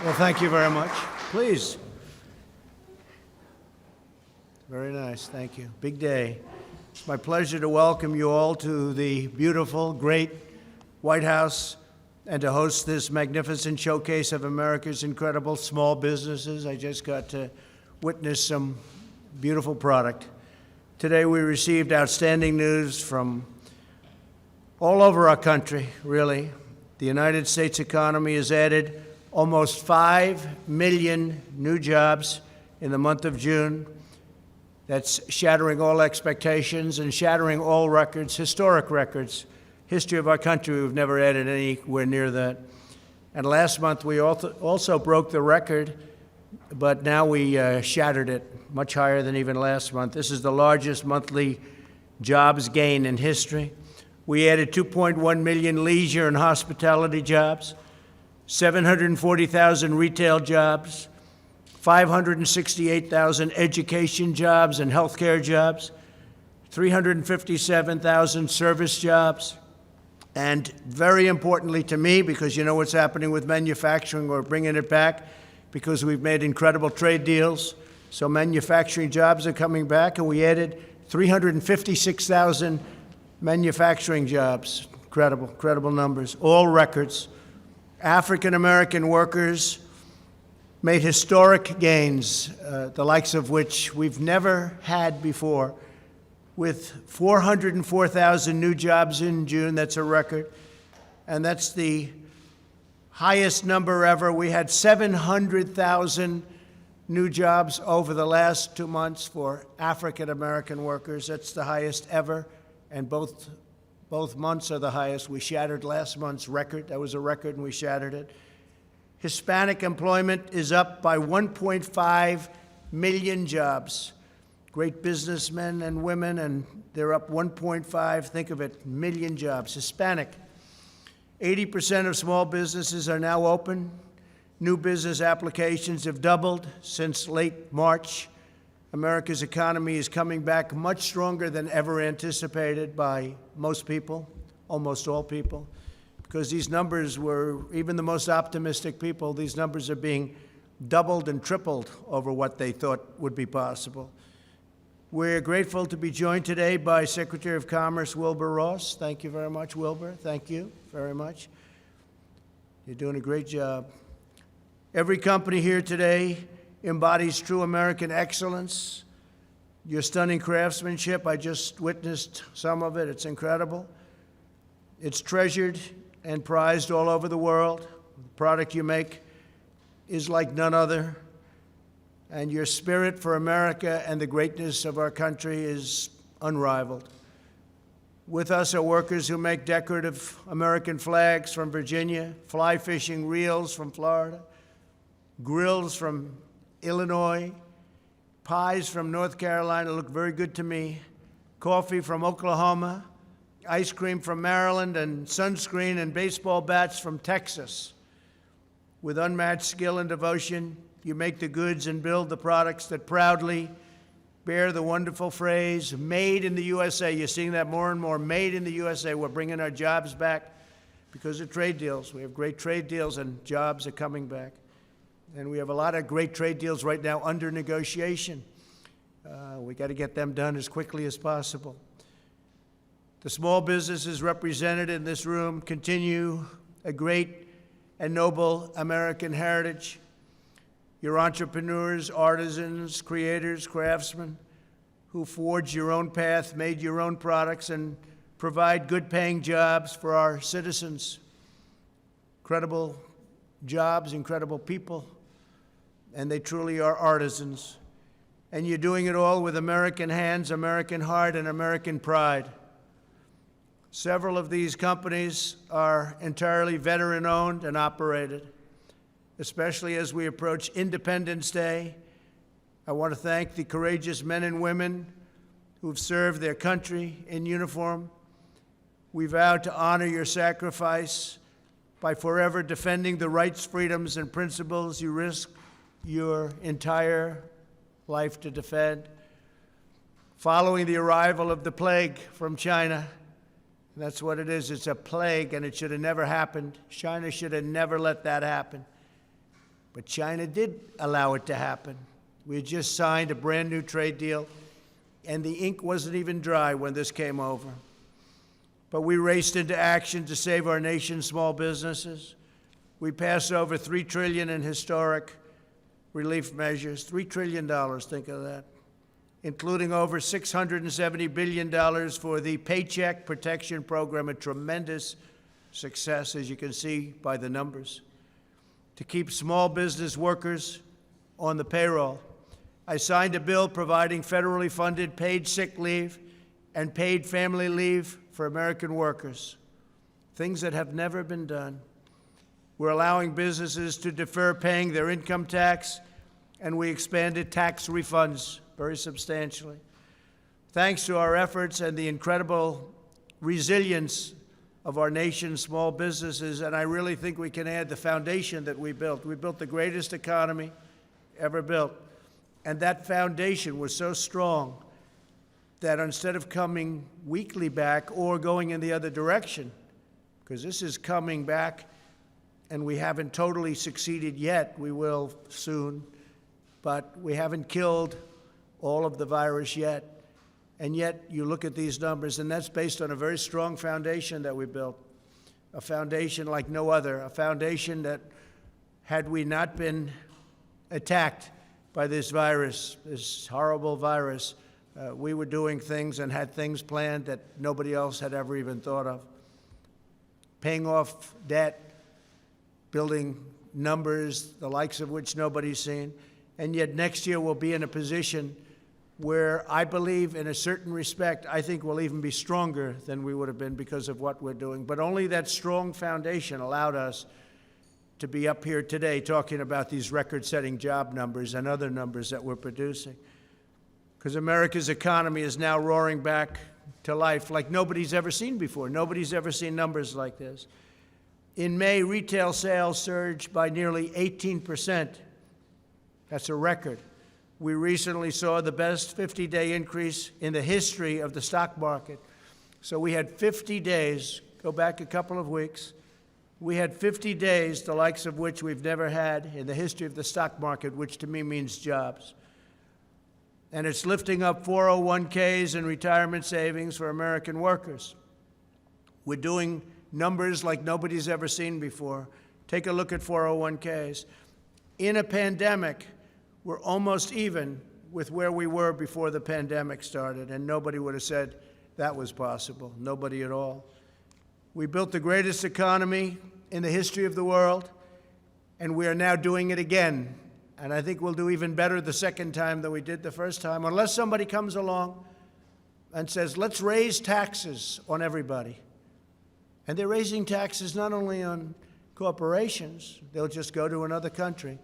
Well, thank you very much. Please. Very nice. Thank you. Big day. It's my pleasure to welcome you all to the beautiful, great White House and to host this magnificent showcase of America's incredible small businesses. I just got to witness some beautiful product. Today we received outstanding news from all over our country, really. The United States economy has added almost 5 million new jobs in the month of June. That's shattering all expectations and shattering all records, historic records. History of our country, we've never added anywhere near that. And last month we also broke the record, but now we shattered it much higher than even last month. This is the largest monthly jobs gain in history. We added 2.1 million leisure and hospitality jobs, 740,000 retail jobs, 568,000 education jobs and healthcare jobs, 357,000 service jobs, and very importantly to me, because you know what's happening with manufacturing, we're bringing it back because we've made incredible trade deals. So manufacturing jobs are coming back, and we added 356,000 manufacturing jobs. Incredible numbers, all records. African-American workers made historic gains, the likes of which we've never had before, with 404,000 new jobs in June. That's a record, and that's the highest number ever. We had 700,000 new jobs over the last 2 months for African-American workers. That's the highest ever, and both months are the highest. We shattered last month's record. That was a record, and we shattered it. Hispanic employment is up by 1.5 million jobs. Great businessmen and women, and they're up 1.5, think of it, million jobs. Hispanic. 80% of small businesses are now open. New business applications have doubled since late March. America's economy is coming back much stronger than ever anticipated by most people, almost all people. Because these numbers were, even the most optimistic people, these numbers are being doubled and tripled over what they thought would be possible. We're grateful to be joined today by Secretary of Commerce Wilbur Ross. Thank you very much, Wilbur. Thank you very much. You're doing a great job. Every company here today embodies true American excellence. Your stunning craftsmanship, I just witnessed some of it. It's incredible. It's treasured and prized all over the world. The product you make is like none other. And your spirit for America and the greatness of our country is unrivaled. With us are workers who make decorative American flags from Virginia, fly fishing reels from Florida, grills from Illinois, pies from North Carolina look very good to me, coffee from Oklahoma, ice cream from Maryland, and sunscreen and baseball bats from Texas. With unmatched skill and devotion, you make the goods and build the products that proudly bear the wonderful phrase, made in the USA. You're seeing that more and more, made in the USA. We're bringing our jobs back because of trade deals. We have great trade deals, and jobs are coming back. And we have a lot of great trade deals right now under negotiation. We got to get them done as quickly as possible. The small businesses represented in this room continue a great and noble American heritage. Your entrepreneurs, artisans, creators, craftsmen who forged your own path, made your own products, and provide good-paying jobs for our citizens. Incredible jobs, incredible people, and they truly are artisans. And you're doing it all with American hands, American heart, and American pride. Several of these companies are entirely veteran-owned and operated. Especially as we approach Independence Day, I want to thank the courageous men and women who've served their country in uniform. We vow to honor your sacrifice by forever defending the rights, freedoms, and principles you risk your entire life to defend. Following the arrival of the plague from China, that's what it is. It's a plague, and it should have never happened. China should have never let that happen. But China did allow it to happen. We had just signed a brand new trade deal, and the ink wasn't even dry when this came over. But we raced into action to save our nation's small businesses. We passed over $3 trillion in historic relief measures, $3 trillion, think of that, including over $670 billion for the Paycheck Protection Program, a tremendous success, as you can see by the numbers, to keep small business workers on the payroll. I signed a bill providing federally funded paid sick leave and paid family leave for American workers, things that have never been done. We're allowing businesses to defer paying their income tax, and we expanded tax refunds very substantially. Thanks to our efforts and the incredible resilience of our nation's small businesses, and I really think we can add the foundation that we built. We built the greatest economy ever built, and that foundation was so strong that instead of coming weakly back or going in the other direction, because this is coming back and we haven't totally succeeded yet, we will soon, but we haven't killed all of the virus yet. And yet, you look at these numbers, and that's based on a very strong foundation that we built, a foundation like no other, a foundation that, had we not been attacked by this virus, this horrible virus, we were doing things and had things planned that nobody else had ever even thought of. Paying off debt, building numbers, the likes of which nobody's seen, and yet next year we'll be in a position where I believe, in a certain respect, I think we'll even be stronger than we would have been because of what we're doing. But only that strong foundation allowed us to be up here today talking about these record-setting job numbers and other numbers that we're producing. Because America's economy is now roaring back to life like nobody's ever seen before. Nobody's ever seen numbers like this. In May, retail sales surged by nearly 18%. That's a record. We recently saw the best 50-day increase in the history of the stock market. So we had 50 days, go back a couple of weeks, we had 50 days, the likes of which we've never had in the history of the stock market, which to me means jobs. And it's lifting up 401ks and retirement savings for American workers. We're doing numbers like nobody's ever seen before. Take a look at 401ks. In a pandemic, we're almost even with where we were before the pandemic started, and nobody would have said that was possible, nobody at all. We built the greatest economy in the history of the world, and we are now doing it again. And I think we'll do even better the second time than we did the first time, unless somebody comes along and says, let's raise taxes on everybody. And they're raising taxes not only on corporations, they'll just go to another country,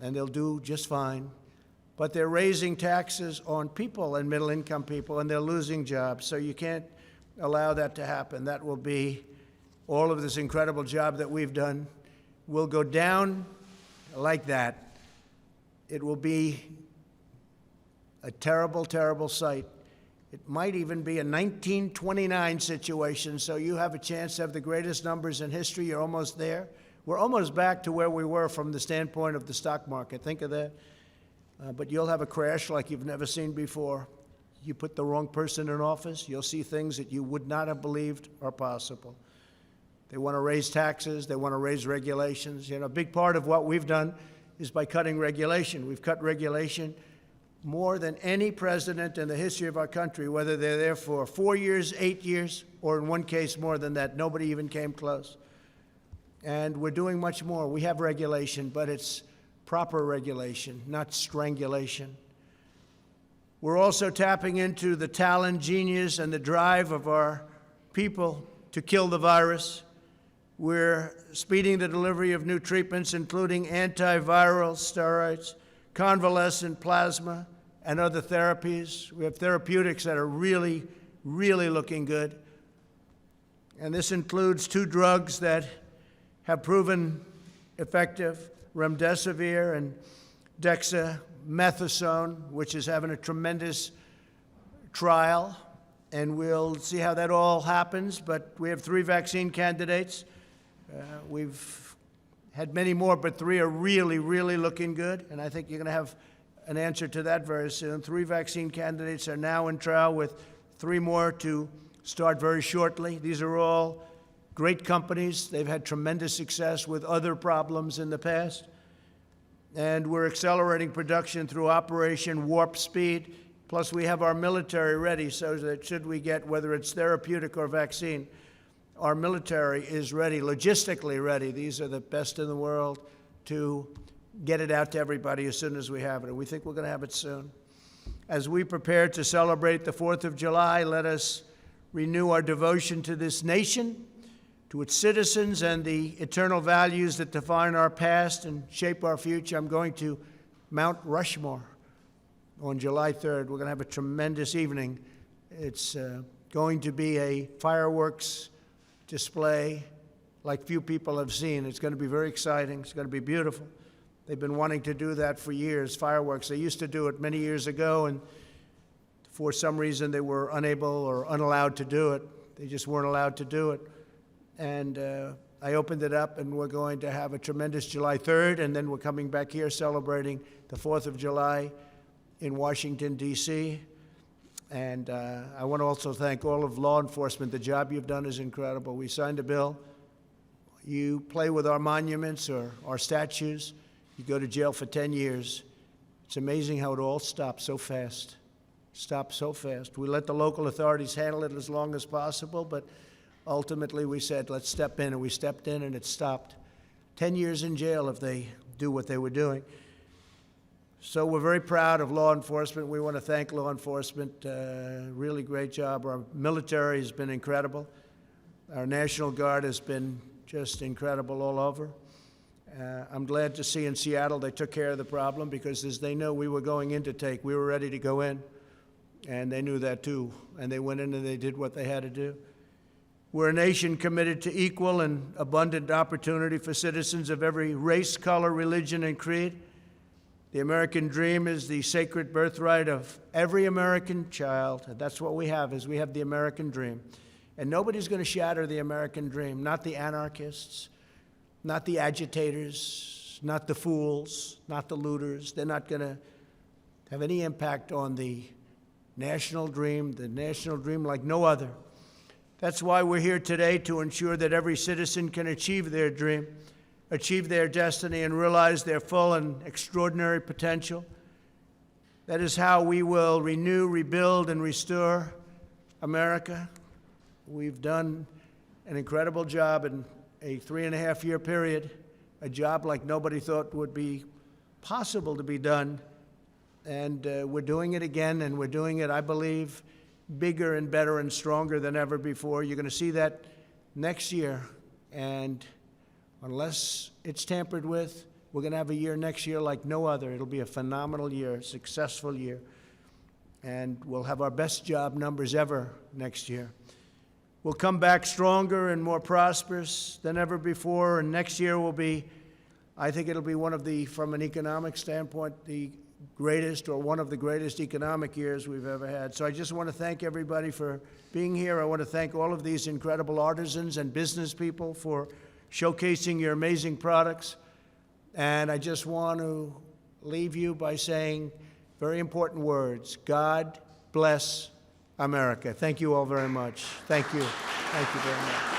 and they'll do just fine. But they're raising taxes on people and middle-income people, and they're losing jobs. So you can't allow that to happen. That will be all of this incredible job that we've done will go down like that. It will be a terrible, terrible sight. It might even be a 1929 situation, so you have a chance to have the greatest numbers in history. You're almost there. We're almost back to where we were from the standpoint of the stock market. Think of that. But you'll have a crash like you've never seen before. You put the wrong person in office, you'll see things that you would not have believed are possible. They want to raise taxes. They want to raise regulations. You know, a big part of what we've done is by cutting regulation. We've cut regulation more than any president in the history of our country, whether they're there for 4 years, 8 years, or in one case more than that. Nobody even came close. And we're doing much more. We have regulation, but it's proper regulation, not strangulation. We're also tapping into the talent, genius, and the drive of our people to kill the virus. We're speeding the delivery of new treatments, including antiviral steroids, convalescent plasma, and other therapies. We have therapeutics that are really, really looking good. And this includes 2 drugs that have proven effective, remdesivir and dexamethasone, which is having a tremendous trial. And we'll see how that all happens. But we have 3 vaccine candidates. We've had many more, but 3 are really, really looking good, and I think you're going to have an answer to that very soon. 3 vaccine candidates are now in trial, with 3 more to start very shortly. These are all great companies. They've had tremendous success with other problems in the past. And we're accelerating production through Operation Warp Speed. Plus, we have our military ready so that should we get, whether it's therapeutic or vaccine, our military is ready, logistically ready. These are the best in the world to get it out to everybody as soon as we have it. And we think we're going to have it soon. As we prepare to celebrate the 4th of July, let us renew our devotion to this nation, to its citizens, and the eternal values that define our past and shape our future. I'm going to Mount Rushmore on July 3rd. We're going to have a tremendous evening. It's going to be a fireworks display like few people have seen. It's going to be very exciting. It's going to be beautiful. They've been wanting to do that for years, fireworks. They used to do it many years ago, and for some reason they were unable or unallowed to do it. They just weren't allowed to do it. And I opened it up, and we're going to have a tremendous July 3rd, and then we're coming back here celebrating the 4th of July in Washington, D.C. And I want to also thank all of law enforcement. The job you've done is incredible. We signed a bill. You play with our monuments or our statues, you go to jail for 10 years. It's amazing how it all stops so fast. Stops so fast. We let the local authorities handle it as long as possible, but ultimately we said, let's step in, and we stepped in, and it stopped. 10 years in jail if they do what they were doing. So we're very proud of law enforcement. We want to thank law enforcement. Really great job. Our military has been incredible. Our National Guard has been just incredible all over. I'm glad to see in Seattle they took care of the problem, because as they know we were going in to take, we were ready to go in, and they knew that too. And they went in and they did what they had to do. We're a nation committed to equal and abundant opportunity for citizens of every race, color, religion, and creed. The American dream is the sacred birthright of every American child. And that's what we have, is we have the American dream. And nobody's going to shatter the American dream, not the anarchists, not the agitators, not the fools, not the looters. They're not going to have any impact on the national dream like no other. That's why we're here today, to ensure that every citizen can achieve their dream, achieve their destiny, and realize their full and extraordinary potential. That is how we will renew, rebuild, and restore America. We've done an incredible job in a 3.5-year period, a job like nobody thought would be possible to be done. And we're doing it again, and we're doing it, I believe, bigger and better and stronger than ever before. You're going to see that next year. And unless it's tampered with, we're going to have a year next year like no other. It'll be a phenomenal year, a successful year. And we'll have our best job numbers ever next year. We'll come back stronger and more prosperous than ever before. And next year will be, I think it'll be one of the, from an economic standpoint, the greatest or one of the greatest economic years we've ever had. So I just want to thank everybody for being here. I want to thank all of these incredible artisans and business people for showcasing your amazing products. And I just want to leave you by saying very important words. God bless America. Thank you all very much. Thank you. Thank you very much.